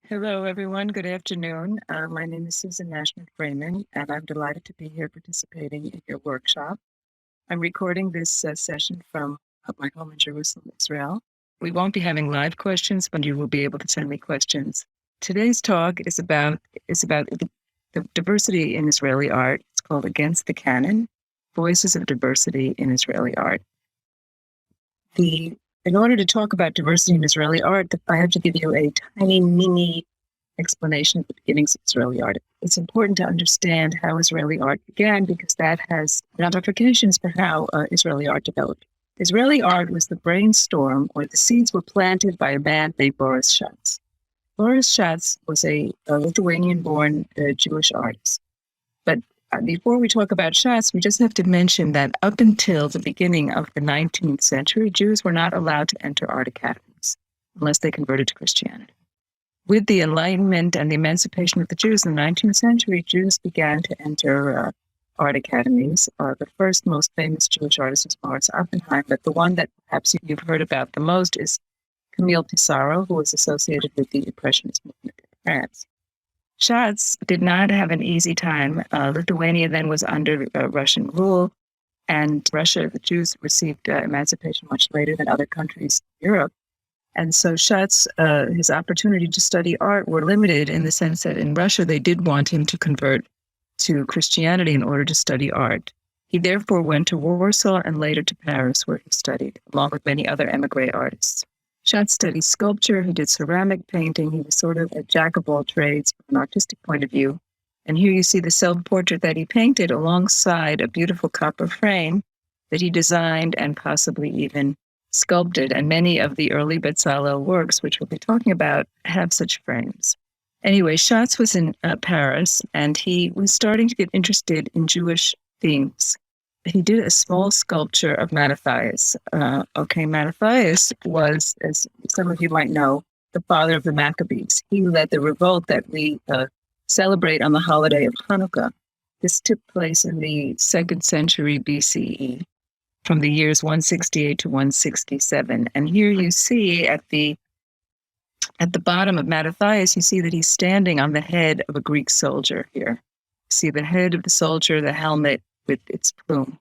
Hello, everyone. Good afternoon. My name is Susan Nachman Fraiman, and I'm delighted to be here participating in your workshop. I'm recording this session from my home in Jerusalem, Israel. We won't be having live questions, but you will be able to send me questions. Today's talk is about the diversity in Israeli art. It's called Against the Canon, Voices of Diversity in Israeli Art. In order to talk about diversity in Israeli art, I have to give you a tiny mini explanation of the beginnings of Israeli art. It's important to understand how Israeli art began because that has ramifications for how Israeli art developed. Israeli art was the brainstorm, or the seeds were planted by a man named Boris Schatz. Boris Schatz was a Lithuanian-born Jewish artist. But before we talk about Schatz, we just have to mention that up until the beginning of the 19th century, Jews were not allowed to enter art academies unless they converted to Christianity. With the Enlightenment and the emancipation of the Jews in the 19th century, Jews began to enter art academies. The first most famous Jewish artist was Maurice Oppenheim, but the one that perhaps you've heard about the most is Camille Pissarro, who was associated with the Impressionist movement in France. Schatz did not have an easy time. Lithuania then was under Russian rule, and Russia, the Jews received emancipation much later than other countries in Europe. And so Schatz, his opportunity to study art were limited in the sense that in Russia, they did want him to convert to Christianity in order to study art. He therefore went to Warsaw and later to Paris, where he studied, along with many other emigre artists. Schatz studied sculpture, he did ceramic painting, he was sort of a jack of all trades from an artistic point of view. And here you see the self-portrait that he painted alongside a beautiful copper frame that he designed and possibly even sculpted. And many of the early Bezalel works, which we'll be talking about, have such frames. Anyway, Schatz was in Paris, and he was starting to get interested in Jewish themes. He did a small sculpture of Mattathias. Mattathias was, as some of you might know, the father of the Maccabees. He led the revolt that we celebrate on the holiday of Hanukkah. This took place in the 2nd century BCE, from the years 168 to 167. And here you see at the bottom of Mattathias, you see that he's standing on the head of a Greek soldier here. You see the head of the soldier, the helmet with its plume.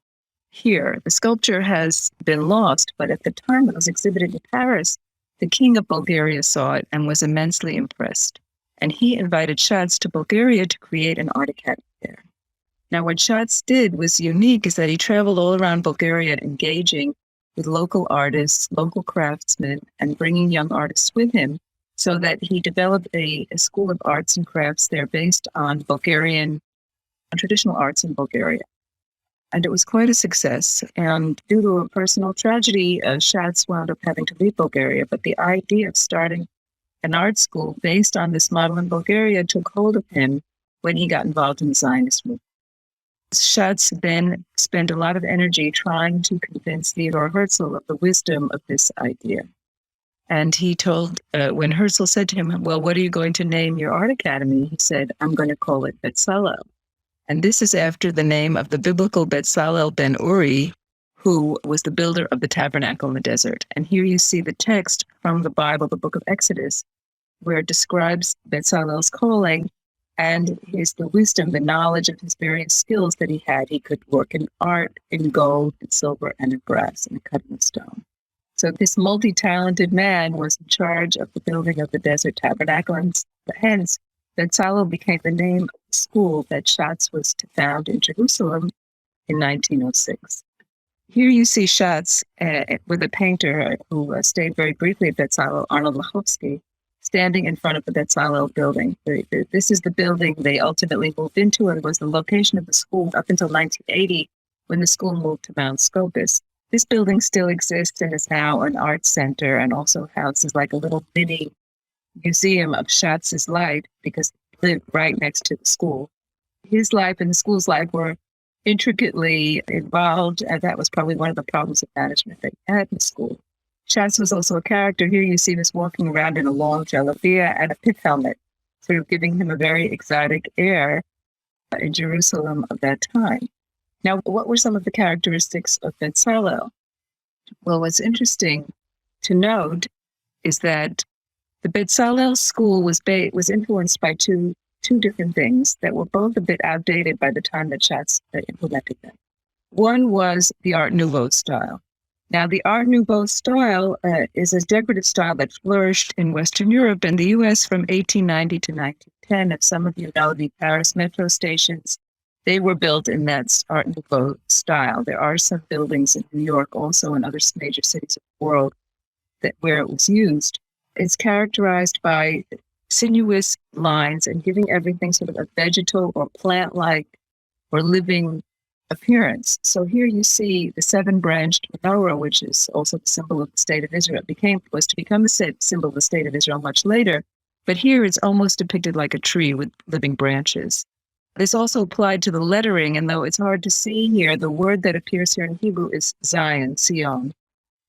Here, the sculpture has been lost, but at the time it was exhibited in Paris, the king of Bulgaria saw it and was immensely impressed. And he invited Schatz to Bulgaria to create an art academy there. Now, what Schatz did was unique is that he traveled all around Bulgaria engaging with local artists, local craftsmen, and bringing young artists with him so that he developed a school of arts and crafts there based on traditional arts in Bulgaria. And it was quite a success. And due to a personal tragedy, Schatz wound up having to leave Bulgaria. But the idea of starting an art school based on this model in Bulgaria took hold of him when he got involved in the Zionist movement. Schatz then spent a lot of energy trying to convince Theodor Herzl of the wisdom of this idea. And he told, when Herzl said to him, well, what are you going to name your art academy? He said, I'm going to call it Bezalel. And this is after the name of the biblical Bezalel ben Uri, who was the builder of the tabernacle in the desert. And here you see the text from the Bible, the book of Exodus, where it describes Bezalel's calling and the wisdom, the knowledge of his various skills that he had. He could work in art, in gold, in silver, and in brass, and cutting in stone. So this multi-talented man was in charge of the building of the desert tabernacle, and hence Bezalel became the name of the school that Schatz was to found in Jerusalem in 1906. Here you see Schatz with a painter who stayed very briefly at Bezalel, Arnold Lachowski, standing in front of the Bezalel building. This is the building they ultimately moved into and was the location of the school up until 1980 when the school moved to Mount Scopus. This building still exists and is now an art center and also houses like a little mini museum of Schatz's life because he lived right next to the school. His life and the school's life were intricately involved, and that was probably one of the problems of management that he had in the school. Schatz was also a character. Here you see him walking around in a long jalabia and a pith helmet, sort of giving him a very exotic air in Jerusalem of that time. Now, what were some of the characteristics of Bezalel? Well, what's interesting to note is that The Bezalel school was influenced by two different things that were both a bit outdated by the time that Schatz implemented them. One was the Art Nouveau style. Now, the Art Nouveau style is a decorative style that flourished in Western Europe and the U.S. from 1890 to 1910. If some of you know the Paris metro stations, they were built in that Art Nouveau style. There are some buildings in New York, also in other major cities of the world, where it was used. It's characterized by sinuous lines and giving everything sort of a vegetal or plant-like or living appearance. So here you see the seven-branched menorah, which is also the symbol of the state of Israel. Was to become the symbol of the state of Israel much later, but here it's almost depicted like a tree with living branches. This also applied to the lettering, and though it's hard to see here, the word that appears here in Hebrew is Zion, Sion.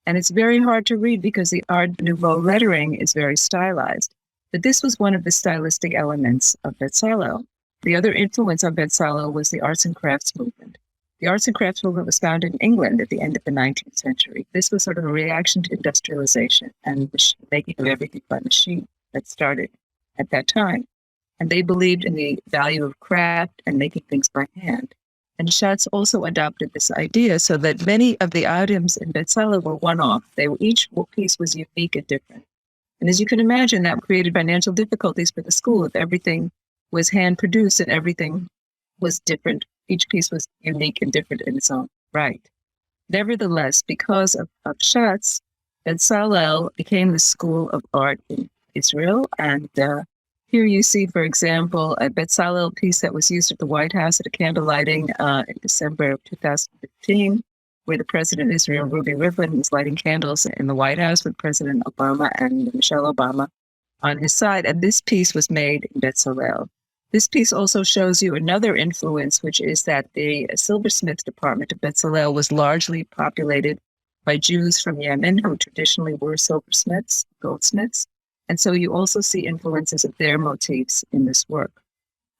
And it's very hard to read because the Art Nouveau lettering is very stylized. But this was one of the stylistic elements of Bezalel. The other influence on Bezalel was the arts and crafts movement. The arts and crafts movement was founded in England at the end of the 19th century. This was sort of a reaction to industrialization and the making of everything by machine that started at that time. And they believed in the value of craft and making things by hand. And Schatz also adopted this idea so that many of the items in Bezalel were one-off. Each piece was unique and different. And as you can imagine, that created financial difficulties for the school if everything was hand-produced and everything was different. Each piece was unique and different in its own right. Nevertheless, because of Schatz, Bezalel became the school of art in Israel. And here you see, for example, a Bezalel piece that was used at the White House at a candle lighting in December of 2015, where the president of Israel, Ruby Rivlin, was lighting candles in the White House with President Obama and Michelle Obama on his side. And this piece was made in Bezalel. This piece also shows you another influence, which is that the silversmith department of Bezalel was largely populated by Jews from Yemen, who traditionally were silversmiths, goldsmiths. And so you also see influences of their motifs in this work.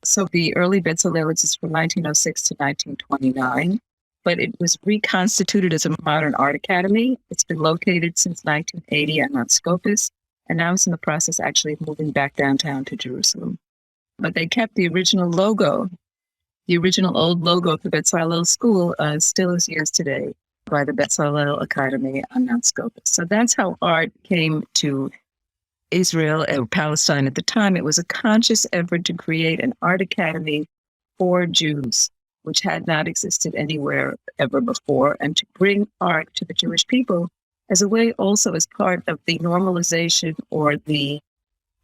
So the early Bezalel is from 1906 to 1929, but it was reconstituted as a modern art academy. It's been located since 1980 on Mount Scopus, and now it's in the process actually of moving back downtown to Jerusalem. But they kept the original logo, the original old logo for Bezalel School still is used today by the Bezalel Academy on Mount Scopus. So that's how art came to Israel or Palestine at the time. It was a conscious effort to create an art academy for Jews, which had not existed anywhere ever before, and to bring art to the Jewish people as a way also as part of the normalization or the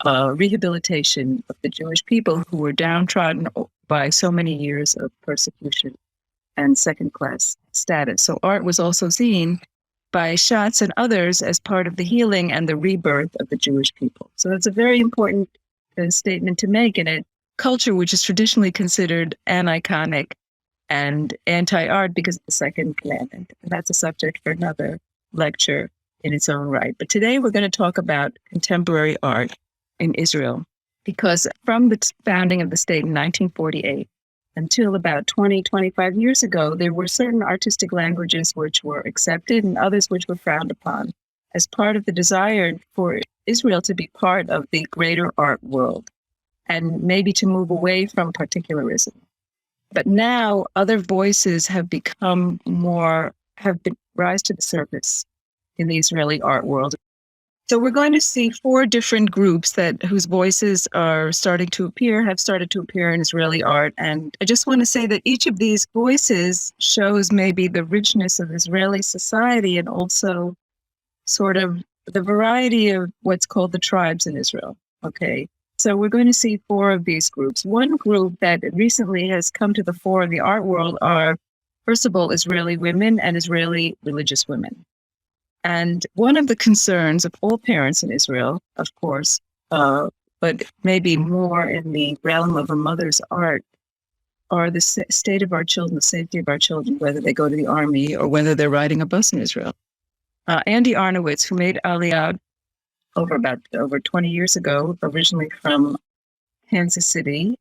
rehabilitation of the Jewish people who were downtrodden by so many years of persecution and second-class status. So art was also seen by Schatz and others as part of the healing and the rebirth of the Jewish people. So that's a very important statement to make in a culture which is traditionally considered aniconic and anti-art because of the second commandment. And that's a subject for another lecture in its own right. But today we're going to talk about contemporary art in Israel, because from the founding of the state in 1948 until about 25 years ago, there were certain artistic languages which were accepted and others which were frowned upon as part of the desire for Israel to be part of the greater art world and maybe to move away from particularism. But now other voices have rise to the surface in the Israeli art world. So we're going to see four different groups whose voices have started to appear in Israeli art. And I just want to say that each of these voices shows maybe the richness of Israeli society and also sort of the variety of what's called the tribes in Israel. Okay, so we're going to see four of these groups. One group that recently has come to the fore in the art world are, first of all, Israeli women and Israeli religious women. And one of the concerns of all parents in Israel, of course, but maybe more in the realm of a mother's art, are the state of our children, the safety of our children, whether they go to the army or whether they're riding a bus in Israel. Andy Arnowitz, who made Aliyah over 20 years ago, originally from Kansas City,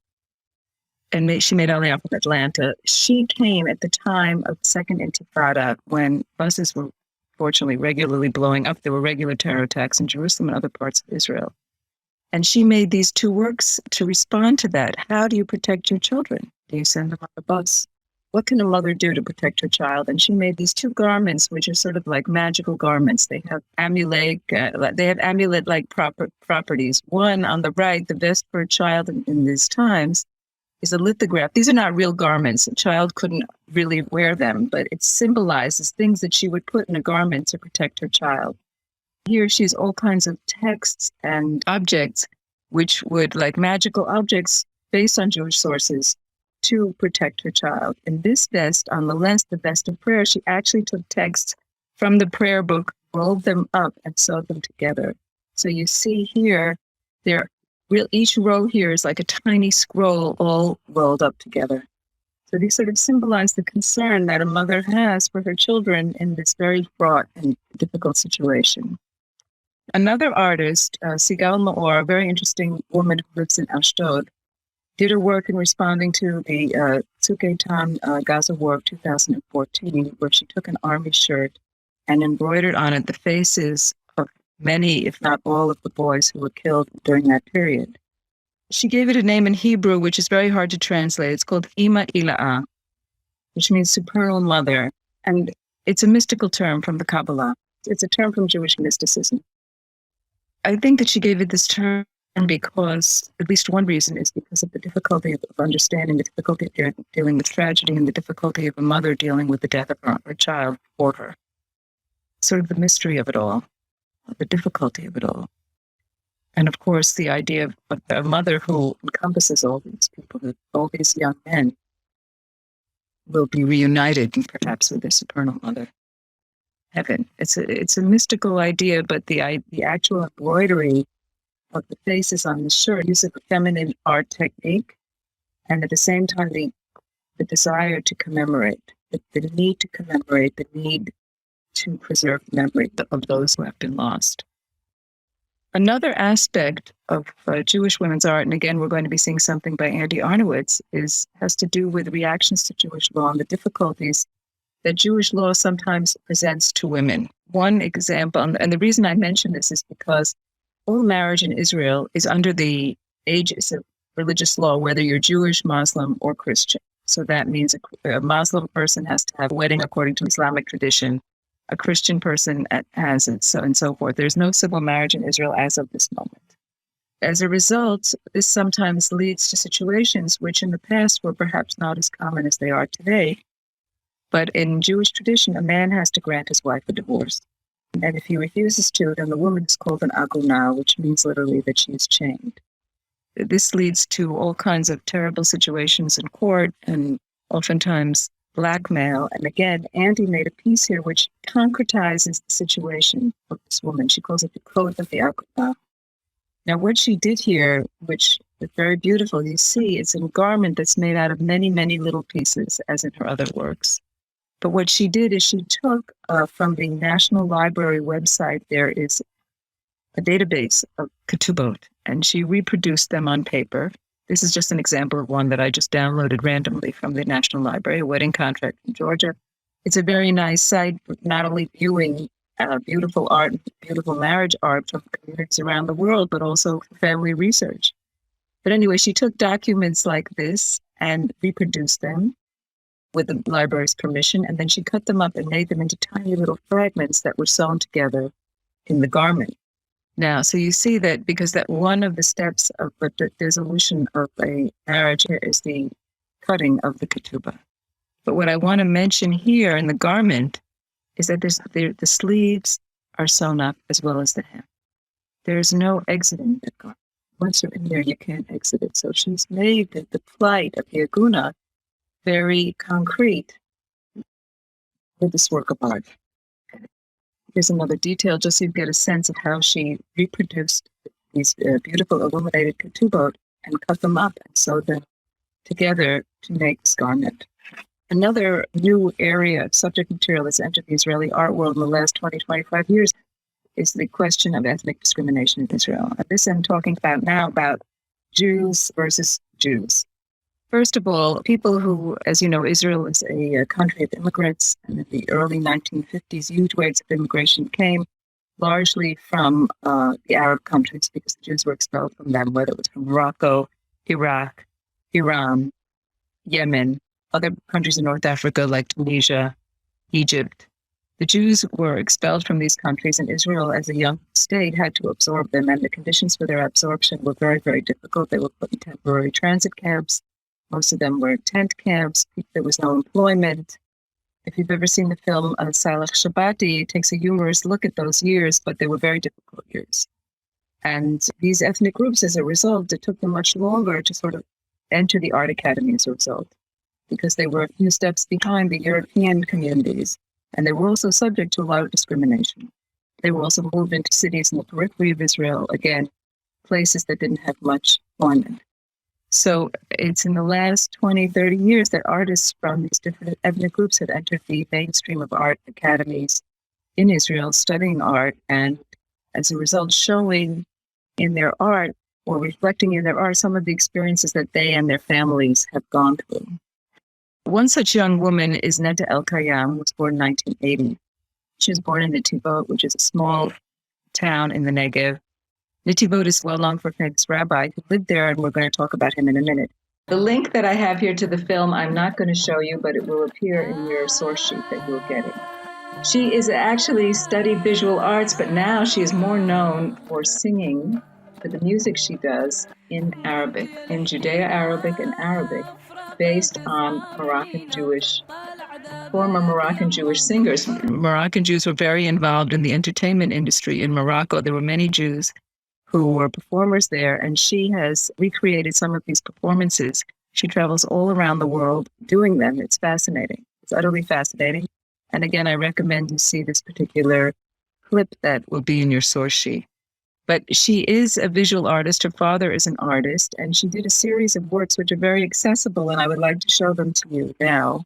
and she made Aliyah from Atlanta. She came at the time of the Second Intifada when buses were fortunately regularly blowing up. There were regular terror attacks in Jerusalem and other parts of Israel. And she made these two works to respond to that. How do you protect your children? Do you send them on the bus? What can a mother do to protect her child? And she made these two garments, which are sort of like magical garments. They have amulet-like properties. One on the right, the vest for a child in these times, is a lithograph. These are not real garments. A child couldn't really wear them, but it symbolizes things that she would put in a garment to protect her child. Here she has all kinds of texts and objects, which would, like magical objects based on Jewish sources, to protect her child. In this vest, on the left, the vest of prayer, she actually took texts from the prayer book, rolled them up, and sewed them together. So you see here, each row here is like a tiny scroll all rolled up together. So these sort of symbolize the concern that a mother has for her children in this very fraught and difficult situation. Another artist, Sigal Maor, a very interesting woman who lives in Ashdod, did her work in responding to the Tzuk Eitan Gaza War of 2014, where she took an army shirt and embroidered on it the faces of many, if not all, of the boys who were killed during that period. She gave it a name in Hebrew, which is very hard to translate. It's called Ima Ila'ah, which means supernal mother. And it's a mystical term from the Kabbalah. It's a term from Jewish mysticism. I think that she gave it this term because, at least one reason, is because of the difficulty of understanding, the difficulty of dealing with tragedy, and the difficulty of a mother dealing with the death of her child for her. Sort of the mystery of it all, the difficulty of it all. And of course, the idea of a mother who encompasses all these people, all these young men, will be reunited perhaps with their supernal mother. Heaven. It's a mystical idea, but the actual embroidery of the faces on the shirt uses a feminine art technique, and at the same time the desire to commemorate, the need to commemorate, the need to preserve the memory of those who have been lost. Another aspect of Jewish women's art, and again we're going to be seeing something by Andy Arnowitz, has to do with reactions to Jewish law and the difficulties that Jewish law sometimes presents to women. One example, and the reason I mention this is because all marriage in Israel is under the aegis of religious law, whether you're Jewish, Muslim, or Christian. So that means a Muslim person has to have a wedding according to Islamic tradition. A Christian person has it, so and so forth. There's no civil marriage in Israel as of this moment. As a result, this sometimes leads to situations which in the past were perhaps not as common as they are today. But in Jewish tradition, a man has to grant his wife a divorce. And if he refuses to, then the woman is called an agunah, which means literally that she is chained. This leads to all kinds of terrible situations in court and oftentimes blackmail. And again, Andy made a piece here which concretizes the situation of this woman. She calls it the code of the agunah. Now, what she did here, which is very beautiful, you see, it's a garment that's made out of many, many little pieces, as in her other works. But what she did is she took from the National Library website, there is a database of ketubot, and she reproduced them on paper. This is just an example of one that I just downloaded randomly from the National Library, a wedding contract in Georgia. It's a very nice site for not only viewing beautiful art, beautiful marriage art from communities around the world, but also for family research. But anyway, she took documents like this and reproduced them with the library's permission, and then she cut them up and made them into tiny little fragments that were sewn together in the garment. Now, so you see that because that one of the steps of the dissolution of a marriage here is the cutting of the ketubah. But what I want to mention here in the garment is that the sleeves are sewn up as well as the hem. There's no exiting that garment. Once you're in there, you can't exit it. So she's made the plight of the agunah very concrete with this work of art. Here's another detail, just so you get a sense of how she reproduced these beautiful illuminated ketubot and cut them up and sewed them together to make this garment. Another new area of subject material that's entered the Israeli art world in the last 20, 25 years is the question of ethnic discrimination in Israel. And this I'm talking about now about Jews versus Jews. First of all, people who, as you know, Israel is a country of immigrants, and in the early 1950s, huge waves of immigration came. largely from the Arab countries because the Jews were expelled from them, whether it was from Morocco, Iraq, Iran, Yemen, other countries in North Africa like Tunisia, Egypt. The Jews were expelled from these countries, and Israel, as a young state, had to absorb them, and the conditions for their absorption were very, very difficult. They were put in temporary transit camps. Most of them were tent camps. There was no employment. If you've ever seen the film Salach Shabati, it takes a humorous look at those years, but they were very difficult years. And these ethnic groups, as a result, it took them much longer to sort of enter the art academy as a result, because they were a few steps behind the European communities. And they were also subject to a lot of discrimination. They were also moved into cities in the periphery of Israel, again, places that didn't have much employment. So it's in the last 20, 30 years that artists from these different ethnic groups have entered the mainstream of art academies in Israel, studying art, and as a result, showing in their art or reflecting in their art some of the experiences that they and their families have gone through. One such young woman is Neta El-Kayam, who was born in 1980. She was born in Netivot, which is a small town in the Negev. Netivot is well known for a famous rabbi who lived there, and we're going to talk about him in a minute. The link that I have here to the film, I'm not going to show you, but it will appear in your source sheet that you're getting. She is actually studied visual arts, but now she is more known for singing, for the music she does in Arabic, in Judeo-Arabic and Arabic, based on former Moroccan Jewish singers. Moroccan Jews were very involved in the entertainment industry in Morocco. There were many Jews who were performers there, and she has recreated some of these performances. She travels all around the world doing them. It's fascinating. It's utterly fascinating. And again, I recommend you see this particular clip that will be in your source sheet. But she is a visual artist. Her father is an artist, and she did a series of works which are very accessible, and I would like to show them to you now.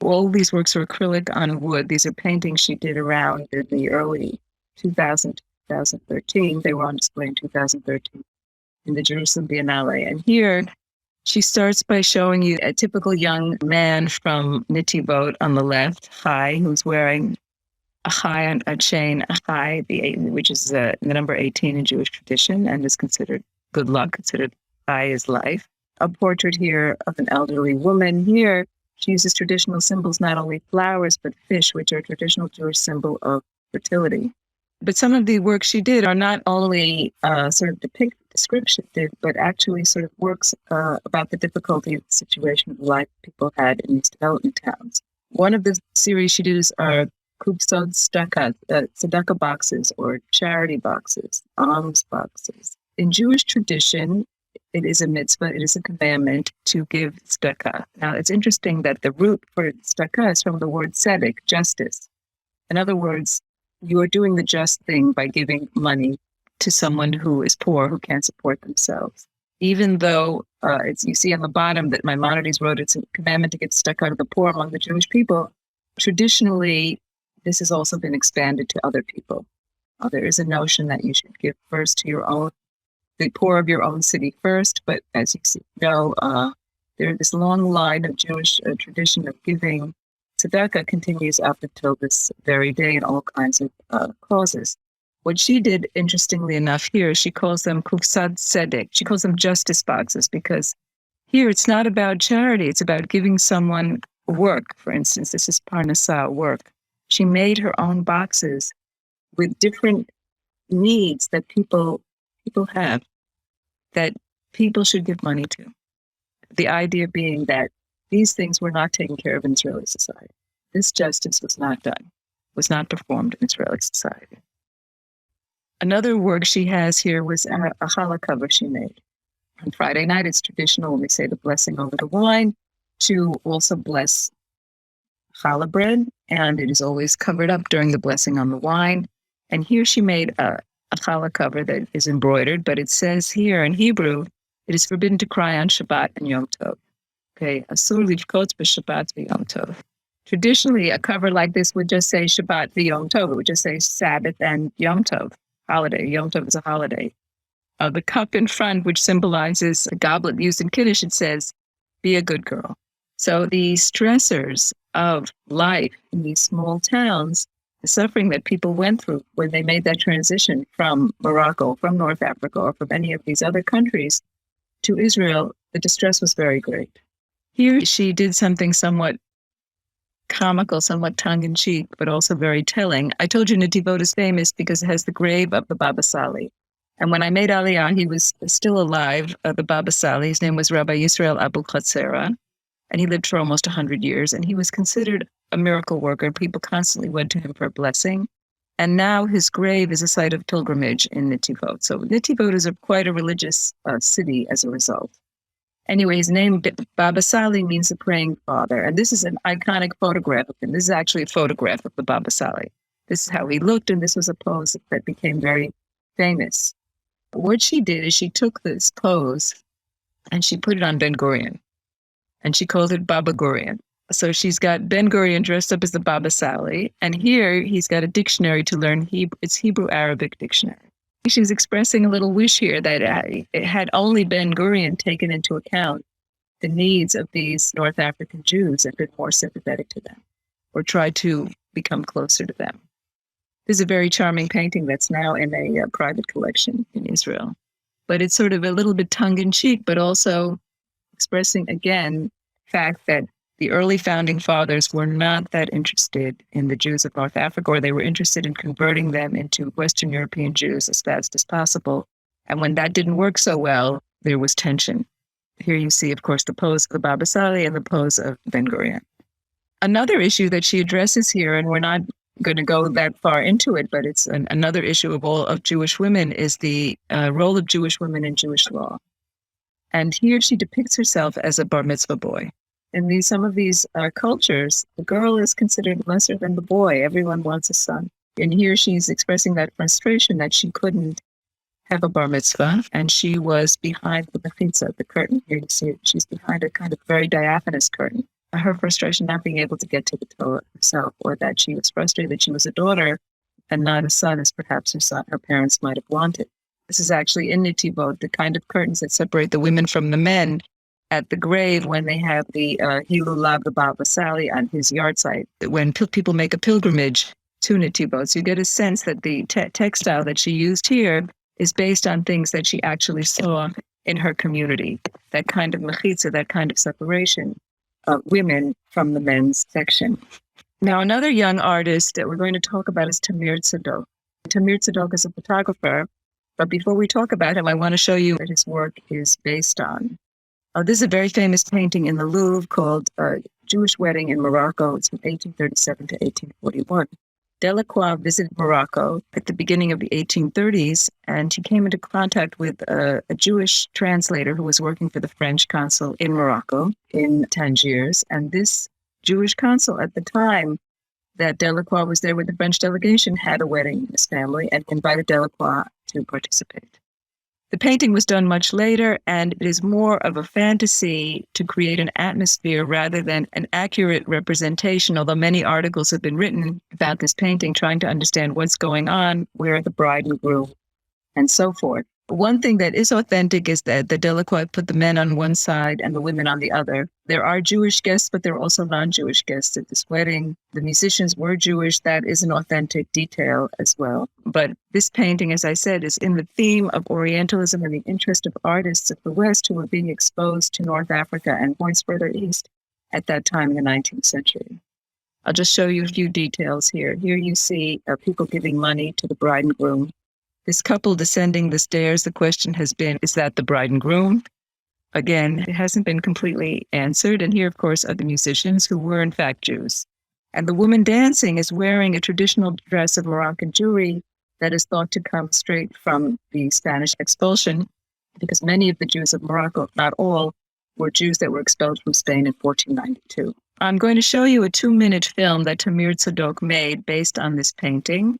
All these works are acrylic on wood. These are paintings she did around in the early 2013. They were on display in 2013 in the Jerusalem Biennale. And here she starts by showing you a typical young man from Netivot on the left, Chai, who's wearing a chai on a chain, a chai, which is the number 18 in Jewish tradition and is considered good luck, considered chai is life. A portrait here of an elderly woman. Here, she uses traditional symbols, not only flowers, but fish, which are a traditional Jewish symbol of fertility. But some of the works she did are not only sort of descriptive, but actually sort of works about the difficulty of the situation of life people had in these development towns. One of the series she did is Kupsod tzedakah boxes or charity boxes, alms boxes. In Jewish tradition, it is a mitzvah, it is a commandment to give tzedakah. Now, it's interesting that the root for tzedakah is from the word tzedek, justice. In other words, you are doing the just thing by giving money to someone who is poor, who can't support themselves. Even though you see on the bottom that Maimonides wrote, it's a commandment to give tzedakah to the poor among the Jewish people. Traditionally, this has also been expanded to other people. There is a notion that you should give first to the poor of your own city first, but as you know, there is this long line of Jewish tradition of giving tzedakah continues up until this very day in all kinds of causes. What she did, interestingly enough, here, she calls them kufsad tzedek. She calls them justice boxes because here it's not about charity. It's about giving someone work. For instance, this is parnasah, work. She made her own boxes with different needs that people have that people should give money to. The idea being that these things were not taken care of in Israeli society. This justice was not done, was not performed in Israeli society. Another work she has here was a challah cover she made. On Friday night, it's traditional when we say the blessing over the wine to also bless challah bread, and it is always covered up during the blessing on the wine. And here she made a challah cover that is embroidered, but it says here in Hebrew, it is forbidden to cry on Shabbat and Yom Tov. Okay, asur livkot b'Shabbat v'Yom Tov. Traditionally, a cover like this would just say Shabbat v'Yom Tov. It would just say Sabbath and Yom Tov, holiday. Yom Tov is a holiday. The cup in front, which symbolizes a goblet used in Kiddush, it says, be a good girl. So the stressors of life in these small towns the suffering that people went through when they made that transition from Morocco, from North Africa, or from any of these other countries to Israel, the distress was very great. Here she did something somewhat comical, somewhat tongue-in-cheek, but also very telling. I told you Netivot is famous because it has the grave of the Baba Sali. And when I made Aliyah, he was still alive, the Baba Sali. His name was Rabbi Yisrael Abu Chatzera, and he lived for almost 100 years. And he was considered a miracle worker. People constantly went to him for a blessing. And now his grave is a site of pilgrimage in Netivot. So Netivot is quite a religious city as a result. Anyway, his name, Baba Sali, means the praying father. And this is an iconic photograph of him. This is actually a photograph of the Baba Sali. This is how he looked, and this was a pose that became very famous. What she did is she took this pose and she put it on Ben Gurion, and she called it Baba Gurion. So she's got Ben Gurion dressed up as the Baba Sali, and here he's got a dictionary to learn Hebrew. It's Hebrew-Arabic dictionary. She's expressing a little wish here that it had only Ben Gurion taken into account the needs of these North African Jews and been more sympathetic to them, or tried to become closer to them. This is a very charming painting that's now in a private collection in Israel. But it's sort of a little bit tongue-in-cheek, but also expressing, again, the fact that the early founding fathers were not that interested in the Jews of North Africa, or they were interested in converting them into Western European Jews as fast as possible. And when that didn't work so well, there was tension. Here you see, of course, the pose of the Baba Sali and the pose of Ben Gurion. Another issue that she addresses here, and we're not going to go that far into it, but it's another issue of all of Jewish women, is the role of Jewish women in Jewish law. And here she depicts herself as a bar mitzvah boy. In some of these cultures, the girl is considered lesser than the boy. Everyone wants a son. And here she's expressing that frustration that she couldn't have a bar mitzvah, and she was behind the mechitza, the curtain. Here you see it. She's behind a kind of very diaphanous curtain. Her frustration not being able to get to the Torah herself, or that she was frustrated that she was a daughter and not a son, as perhaps her parents might have wanted. This is actually in Netivot, the kind of curtains that separate the women from the men at the grave when they have the Hilulav, the Baba Sali, on his yard site, when people make a pilgrimage to Netivot. So you get a sense that the textile that she used here is based on things that she actually saw in her community, that kind of mechitza, that kind of separation of women from the men's section. Now, another young artist that we're going to talk about is Tamir Tzadok. Tamir Tzadok is a photographer, but before we talk about him, I want to show you what his work is based on. This is a very famous painting in the Louvre called Jewish Wedding in Morocco. It's from 1837 to 1841. Delacroix visited Morocco at the beginning of the 1830s, and he came into contact with a Jewish translator who was working for the French consul in Morocco, in Tangiers. And this Jewish consul at the time that Delacroix was there with the French delegation had a wedding in his family and invited Delacroix to participate. The painting was done much later, and it is more of a fantasy to create an atmosphere rather than an accurate representation, although many articles have been written about this painting, trying to understand what's going on, where are the bride and groom, and so forth. One thing that is authentic is that the Delacroix put the men on one side and the women on the other. There are Jewish guests, but there are also non-Jewish guests at this wedding. The musicians were Jewish. That is an authentic detail as well. But this painting, as I said, is in the theme of Orientalism and the interest of artists of the West who were being exposed to North Africa and points further east at that time in the 19th century. I'll just show you a few details here. Here you see people giving money to the bride and groom. This couple descending the stairs, the question has been, is that the bride and groom? Again, it hasn't been completely answered. And here, of course, are the musicians who were, in fact, Jews. And the woman dancing is wearing a traditional dress of Moroccan Jewry that is thought to come straight from the Spanish expulsion, because many of the Jews of Morocco, if not all, were Jews that were expelled from Spain in 1492. I'm going to show you a 2-minute film that Tamir Tzadok made based on this painting.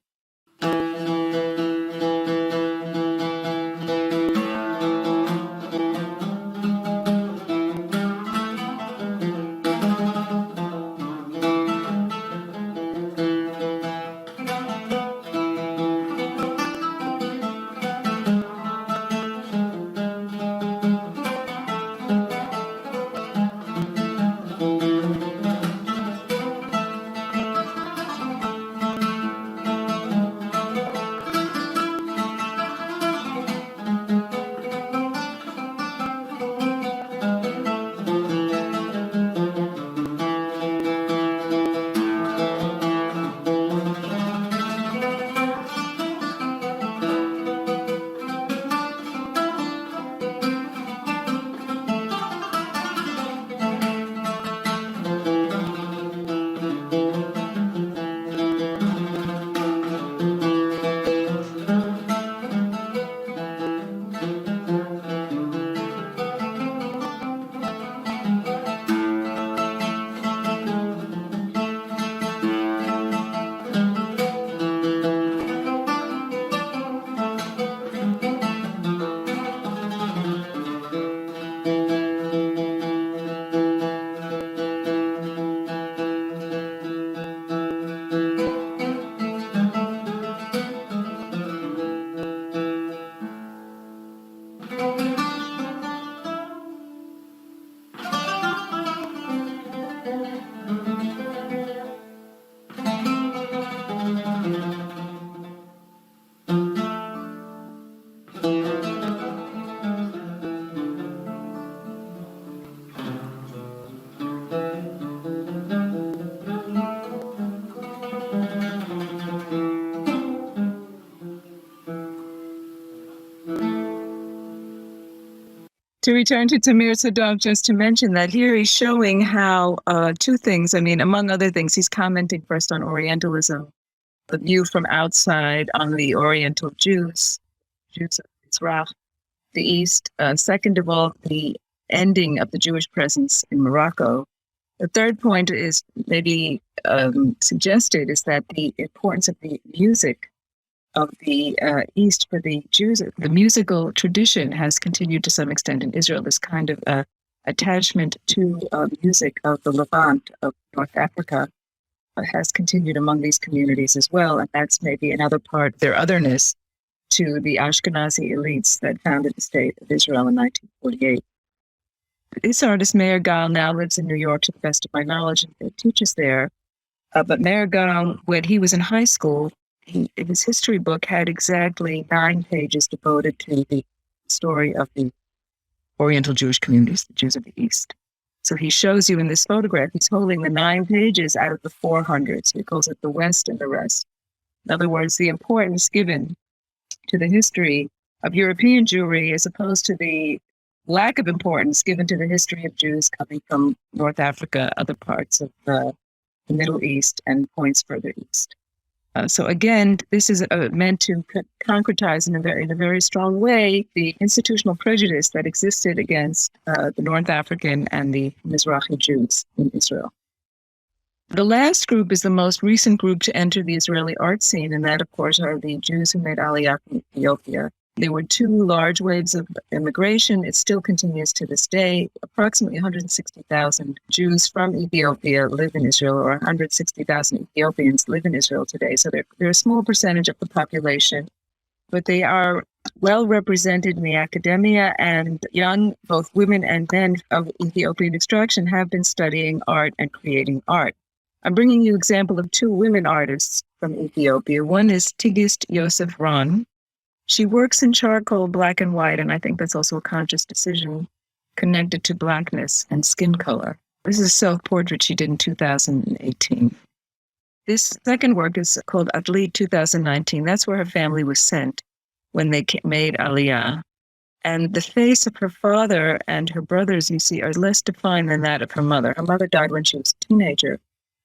To return to Tamir Sadow, just to mention that here he's showing how two things, I mean, among other things, he's commenting first on Orientalism, the view from outside on the Oriental Jews of Mizrahi, the East. Second of all, the ending of the Jewish presence in Morocco. The third point is maybe suggested is that the importance of the music of the East for the Jews, the musical tradition has continued to some extent in Israel, this kind of attachment to music of the Levant, of North Africa, has continued among these communities as well. And that's maybe another part of their otherness to the Ashkenazi elites that founded the state of Israel in 1948. This artist, Meir Gal, now lives in New York, to the best of my knowledge, and teaches there. But Meir Gal, when he was in high school, his history book had exactly 9 pages devoted to the story of the Oriental Jewish communities, the Jews of the East. So he shows you in this photograph, he's holding the 9 pages out of the 400. So he calls it the West and the rest. In other words, the importance given to the history of European Jewry as opposed to the lack of importance given to the history of Jews coming from North Africa, other parts of the Middle East, and points further east. So again, this is meant to concretize in a very strong way the institutional prejudice that existed against the North African and the Mizrahi Jews in Israel. The last group is the most recent group to enter the Israeli art scene, and that, of course, are the Jews who made Aliyah from Ethiopia. There were 2 large waves of immigration. It still continues to this day. Approximately 160,000 Jews from Ethiopia live in Israel, or 160,000 Ethiopians live in Israel today. So they're a small percentage of the population, but they are well represented in the academia, and young, both women and men of Ethiopian extraction, have been studying art and creating art. I'm bringing you an example of 2 women artists from Ethiopia. One is Tigist Yosef Ron. She works in charcoal, black and white, and I think that's also a conscious decision connected to blackness and skin color. This is a self-portrait she did in 2018. This second work is called Atlit 2019. That's where her family was sent when they made Aliyah. And the face of her father and her brothers, you see, are less defined than that of her mother. Her mother died when she was a teenager.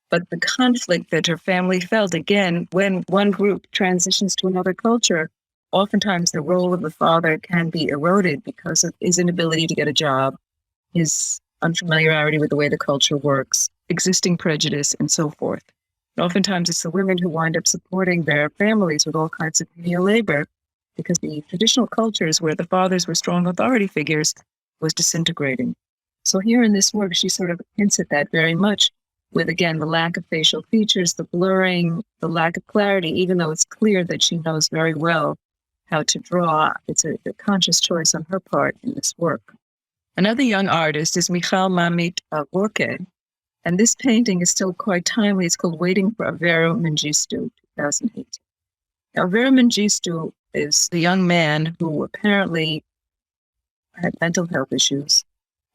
But the conflict that her family felt, again, when one group transitions to another culture, oftentimes the role of the father can be eroded because of his inability to get a job, his unfamiliarity with the way the culture works, existing prejudice, and so forth. And oftentimes it's the women who wind up supporting their families with all kinds of menial labor because the traditional cultures where the fathers were strong authority figures was disintegrating. So here in this work, she sort of hints at that very much with, again, the lack of facial features, the blurring, the lack of clarity, even though it's clear that she knows very well how to draw. It's a conscious choice on her part in this work. Another young artist is Michal Mamit Gorke, and this painting is still quite timely. It's called Waiting for Avera Mengistu, 2008. Now, Avera Mengistu is the young man who apparently had mental health issues,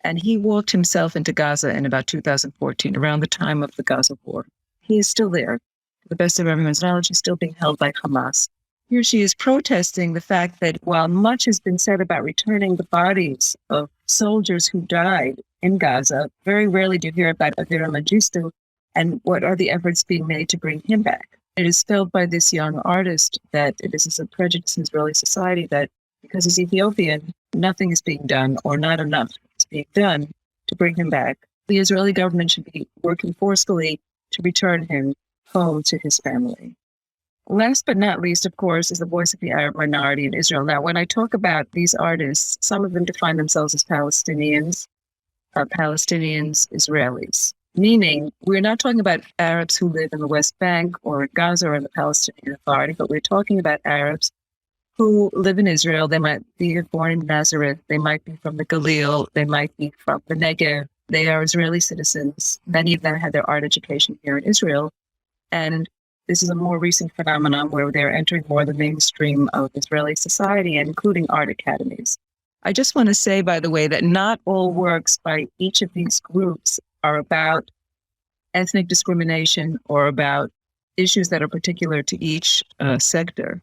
and he walked himself into Gaza in about 2014, around the time of the Gaza war. He is still there. To the best of everyone's knowledge, he's still being held by Hamas. Here she is protesting the fact that while much has been said about returning the bodies of soldiers who died in Gaza, very rarely do you hear about Avera Mengistu and what are the efforts being made to bring him back. It is felt by this young artist that this is a prejudice in Israeli society that because he's Ethiopian, nothing is being done or not enough is being done to bring him back. The Israeli government should be working forcefully to return him home to his family. Last but not least, of course, is the voice of the Arab minority in Israel. Now, when I talk about these artists, some of them define themselves as Palestinians, Israelis, meaning we're not talking about Arabs who live in the West Bank or in Gaza or in the Palestinian Authority, but we're talking about Arabs who live in Israel. They might be born in Nazareth. They might be from the Galil. They might be from the Negev. They are Israeli citizens. Many of them had their art education here in Israel. And this is a more recent phenomenon where they're entering more the mainstream of Israeli society, including art academies. I just want to say, by the way, that not all works by each of these groups are about ethnic discrimination or about issues that are particular to each sector.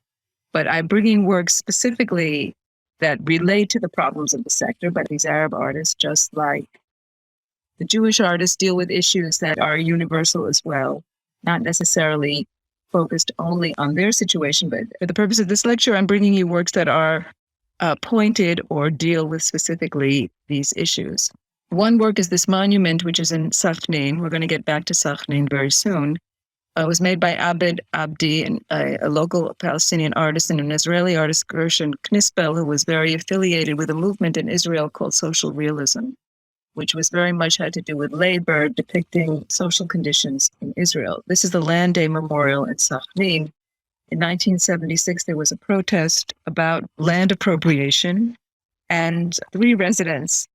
But I'm bringing works specifically that relate to the problems of the sector by these Arab artists, just like the Jewish artists deal with issues that are universal as well, not necessarily focused only on their situation. But for the purpose of this lecture, I'm bringing you works that are pointed or deal with specifically these issues. One work is this monument, which is in Sakhnin. We're going to get back to Sakhnin very soon. It was made by Abed Abdi, a local Palestinian artist, and an Israeli artist, Gershon Knispel, who was very affiliated with a movement in Israel called social realism, which was very much had to do with labor, depicting social conditions in Israel. This is the Land Day Memorial in Sakhnin. In 1976, there was a protest about land appropriation, and 3 residents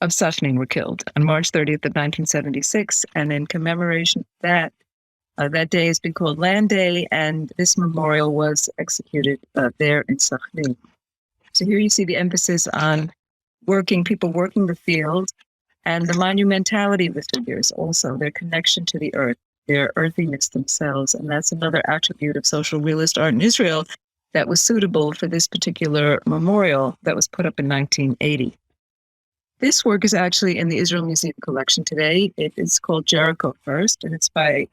of Sakhnin were killed on March 30th of 1976. And in commemoration of that, that day has been called Land Day, and this memorial was executed there in Sakhnin. So here you see the emphasis on people working the field, and the monumentality of the figures, also their connection to the earth, their earthiness themselves. And that's another attribute of social realist art in Israel that was suitable for this particular memorial that was put up in 1980. This work is actually in the Israel Museum collection today. It is called Jericho First, and it's by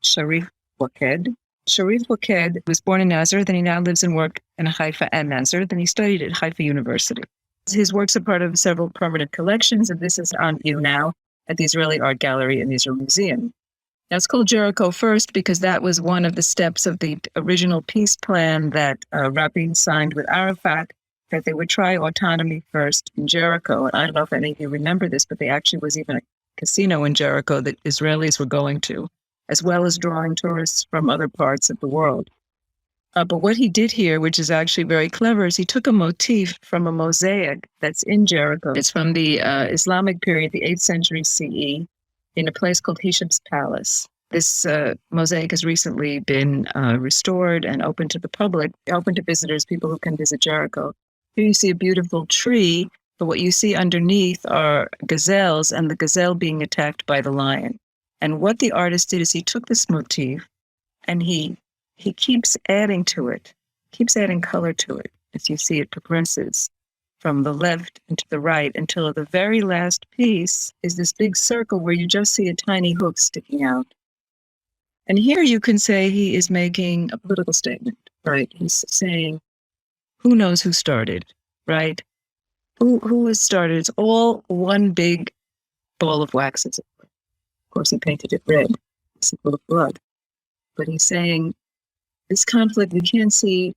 Sharif Waked. Sharif Waked was born in Nazareth, and he now lives and works in Haifa and Nazareth, and he studied at Haifa University. His works are part of several permanent collections, and this is on view now at the Israeli Art Gallery in the Israel Museum. Now, it's called Jericho First because that was one of the steps of the original peace plan that Rabin signed with Arafat, that they would try autonomy first in Jericho. And I don't know if any of you remember this, but there actually was even a casino in Jericho that Israelis were going to, as well as drawing tourists from other parts of the world. But what he did here, which is actually very clever, is he took a motif from a mosaic that's in Jericho. It's from the Islamic period, the 8th century CE, in a place called Hisham's Palace. This mosaic has recently been restored and open to the public, open to visitors, people who can visit Jericho. Here you see a beautiful tree, but what you see underneath are gazelles, and the gazelle being attacked by the lion. And what the artist did is he took this motif and he keeps adding to it, keeps adding color to it. As you see, it progresses from the left and to the right until the very last piece is this big circle where you just see a tiny hook sticking out. And here you can say he is making a political statement, right? He's saying, who knows who started, right? Who has started? It's all one big ball of wax. Of course, he painted it red. It's full of blood. But he's saying, this conflict, we can't see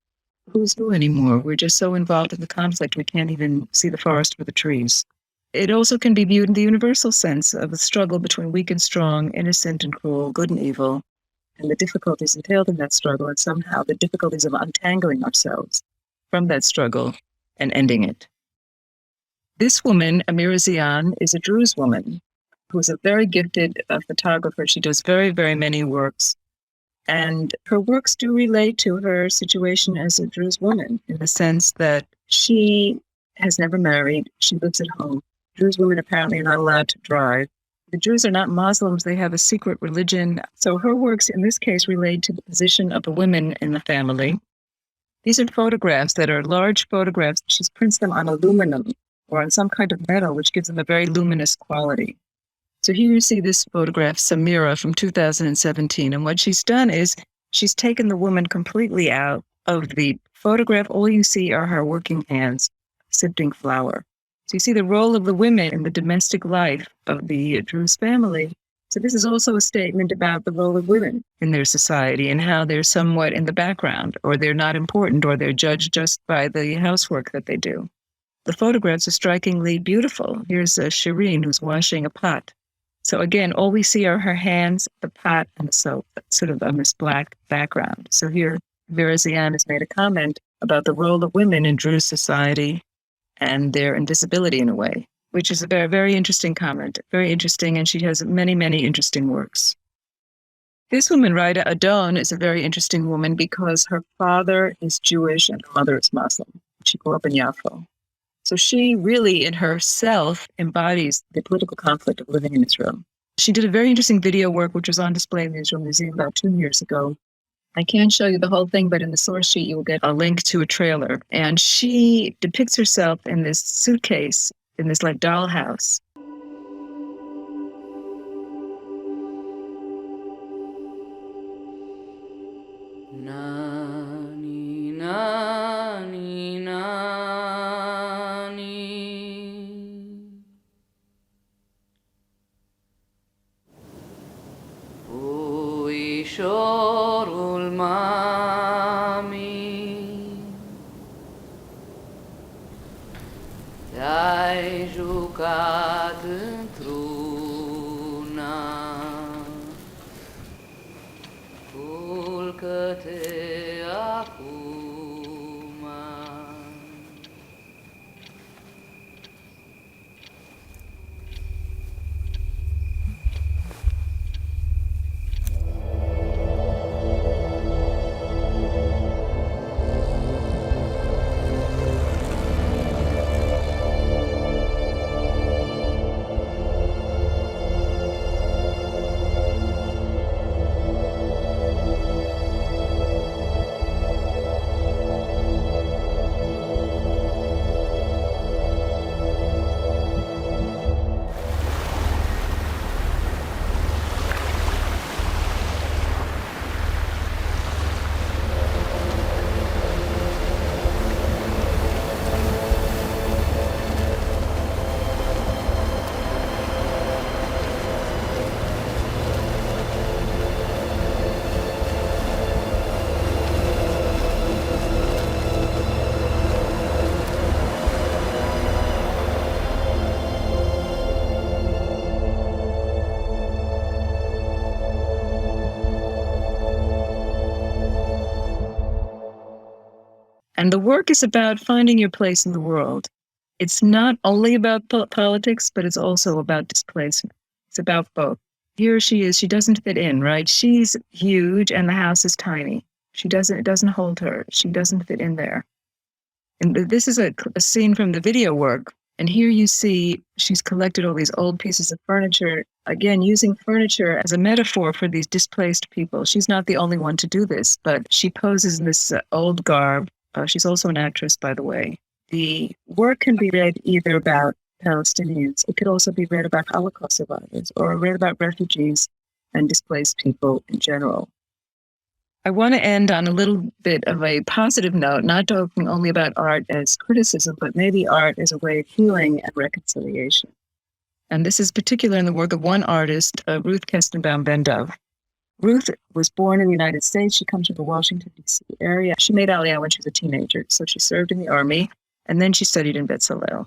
who's who anymore. We're just so involved in the conflict, we can't even see the forest for the trees. It also can be viewed in the universal sense of the struggle between weak and strong, innocent and cruel, good and evil, and the difficulties entailed in that struggle, and somehow the difficulties of untangling ourselves from that struggle and ending it. This woman, Amira Zian, is a Druze woman who is a very gifted photographer. She does very, very many works. And her works do relate to her situation as a Druze woman in the sense that she has never married. She lives at home. Druze women apparently are not allowed to drive. The Druze are not Muslims. They have a secret religion. So her works in this case relate to the position of the women in the family. These are photographs that are large photographs. She's prints them on aluminum or on some kind of metal, which gives them a very luminous quality. So here you see this photograph, Samira, from 2017. And what she's done is she's taken the woman completely out of the photograph. All you see are her working hands sifting flour. So you see the role of the women in the domestic life of the Druze family. So this is also a statement about the role of women in their society and how they're somewhat in the background, or they're not important, or they're judged just by the housework that they do. The photographs are strikingly beautiful. Here's Shireen, who's washing a pot. So again, all we see are her hands, the pot, and the soap, sort of on this black background. So here, Vera Zian has made a comment about the role of women in Druze society and their invisibility in a way, which is a very, very interesting comment, very interesting, and she has many, many interesting works. This woman, Raida Adon, is a very interesting woman because her father is Jewish and her mother is Muslim. She grew up in Yaffo. So she really, in herself, embodies the political conflict of living in Israel. She did a very interesting video work, which was on display in the Israel Museum about 2 years ago. I can't show you the whole thing, but in the source sheet, you will get a link to a trailer. And she depicts herself in this suitcase, in this like dollhouse. Nani, nani, nani. Ui shorul mami. Dai jucat într-una. Culcă-te acum. And the work is about finding your place in the world. It's not only about politics, but it's also about displacement. It's about both. Here she is, she doesn't fit in, right? She's huge and the house is tiny. It doesn't hold her. She doesn't fit in there. And this is a scene from the video work. And here you see she's collected all these old pieces of furniture, again, using furniture as a metaphor for these displaced people. She's not the only one to do this, but she poses in this old garb. She's also an actress, by the way. The work can be read either about Palestinians. It could also be read about Holocaust survivors or read about refugees and displaced people in general. I want to end on a little bit of a positive note, not talking only about art as criticism, but maybe art as a way of healing and reconciliation. And this is particular in the work of one artist, Ruth Kestenbaum Ben-Dov. Ruth was born in the United States. She comes from the Washington, D.C. area. She made Aliyah when she was a teenager, so she served in the army, and then she studied in Bezalel.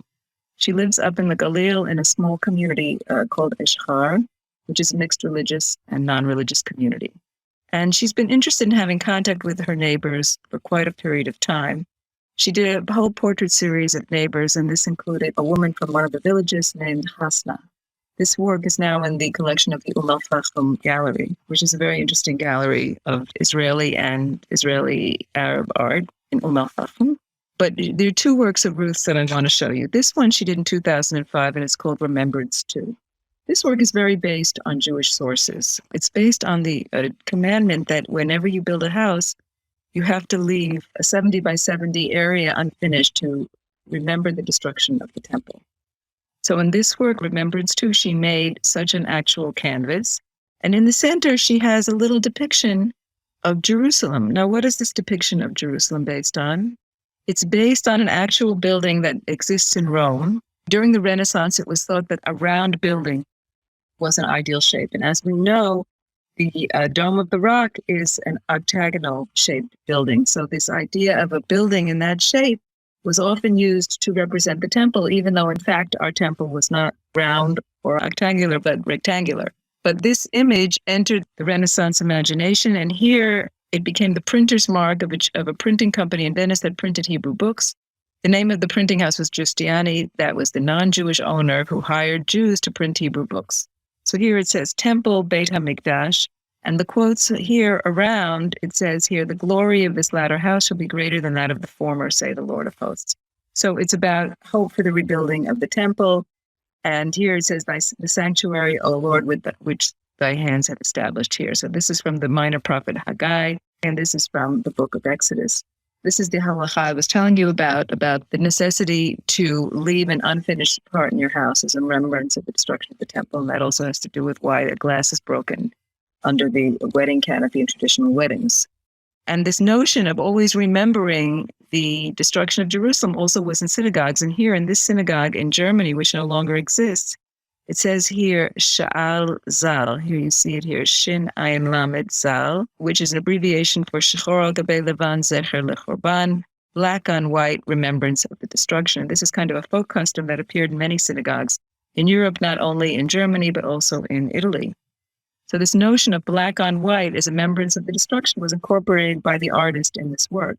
She lives up in the Galil in a small community called Eshchar, which is a mixed religious and non-religious community. And she's been interested in having contact with her neighbors for quite a period of time. She did a whole portrait series of neighbors, and this included a woman from one of the villages named Hasna. This work is now in the collection of the Al-Fahim Gallery, which is a very interesting gallery of Israeli and Israeli Arab art in Al-Fahim. But there are two works of Ruth's that I want to show you. This one she did in 2005, and it's called Remembrance 2. This work is very based on Jewish sources. It's based on the commandment that whenever you build a house, you have to leave a 70 by 70 area unfinished to remember the destruction of the temple. So in this work, Remembrance 2, she made such an actual canvas. And in the center, she has a little depiction of Jerusalem. Now, what is this depiction of Jerusalem based on? It's based on an actual building that exists in Rome. During the Renaissance, it was thought that a round building was an ideal shape. And as we know, the Dome of the Rock is an octagonal shaped building. So this idea of a building in that shape was often used to represent the temple, even though in fact our temple was not round or octagonal, but rectangular. But this image entered the Renaissance imagination, and here it became the printer's mark of a printing company in Venice that printed Hebrew books. The name of the printing house was Giustiani. That was the non-Jewish owner who hired Jews to print Hebrew books. So here it says Temple Beit HaMikdash, and the quotes here around, it says here, the glory of this latter house shall be greater than that of the former, say the Lord of hosts. So it's about hope for the rebuilding of the temple. And here it says, the sanctuary, O Lord, which thy hands have established here. So this is from the minor prophet Haggai. And this is from the book of Exodus. This is the halacha I was telling you about the necessity to leave an unfinished part in your house as a remembrance of the destruction of the temple. And that also has to do with why the glass is broken under the wedding canopy in traditional weddings. And this notion of always remembering the destruction of Jerusalem also was in synagogues. And here in this synagogue in Germany, which no longer exists, it says here, Sha'al Zal. Here you see it here, Shin Ayin Lamed Zal, which is an abbreviation for Shechor al Gabei Levan Zecher Lechorban, black on white remembrance of the destruction. This is kind of a folk custom that appeared in many synagogues in Europe, not only in Germany, but also in Italy. So this notion of black on white as a remembrance of the destruction was incorporated by the artist in this work.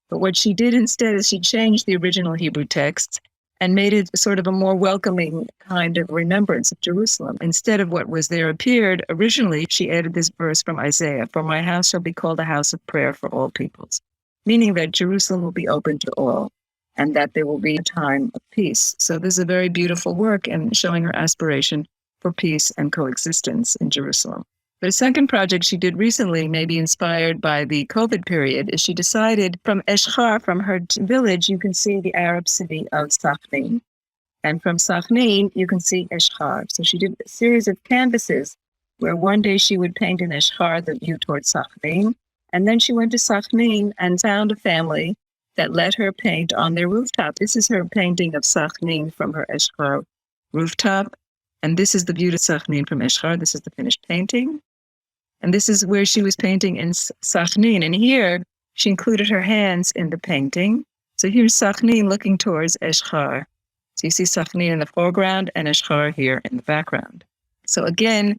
But what she did instead is she changed the original Hebrew text and made it sort of a more welcoming kind of remembrance of Jerusalem. Instead of what was there appeared originally, she added this verse from Isaiah, "For my house shall be called a house of prayer for all peoples," meaning that Jerusalem will be open to all and that there will be a time of peace. So this is a very beautiful work and showing her aspiration for peace and coexistence in Jerusalem. The second project she did recently, maybe inspired by the COVID period, is she decided from Eshchar, from her village, you can see the Arab city of Safnin. And from Safnin, you can see Eshchar. So she did a series of canvases where one day she would paint in Eshchar the view towards Safnin. And then she went to Safnin and found a family that let her paint on their rooftop. This is her painting of Safnin from her Eshchar rooftop. And this is the view to Safnin from Eshchar. This is the finished painting. And this is where she was painting in Safnin. And here, she included her hands in the painting. So here's Safnin looking towards Eshchar. So you see Safnin in the foreground and Eshchar here in the background. So again,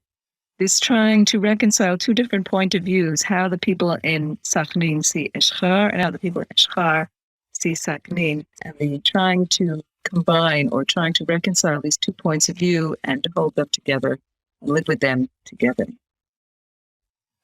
this trying to reconcile two different point of views, how the people in Safnin see Eshchar and how the people in Eshchar see Safnin. And the trying to combine or trying to reconcile these 2 points of view and to hold them together and live with them together.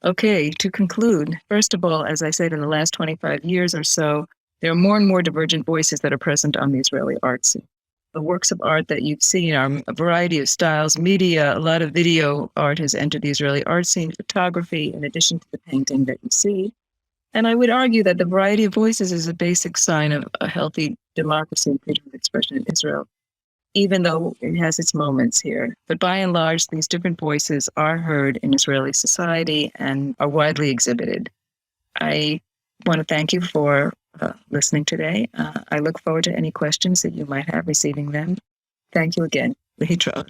Okay, to conclude, first of all, as I said, in the last 25 years or so, there are more and more divergent voices that are present on the Israeli art scene. The works of art that you've seen are a variety of styles, media, a lot of video art has entered the Israeli art scene, photography, in addition to the painting that you see. And I would argue that the variety of voices is a basic sign of a healthy democracy and freedom of expression in Israel, even though it has its moments here. But by and large, these different voices are heard in Israeli society and are widely exhibited. I want to thank you for listening today. I look forward to any questions that you might have, receiving them. Thank you again. Lehitraot.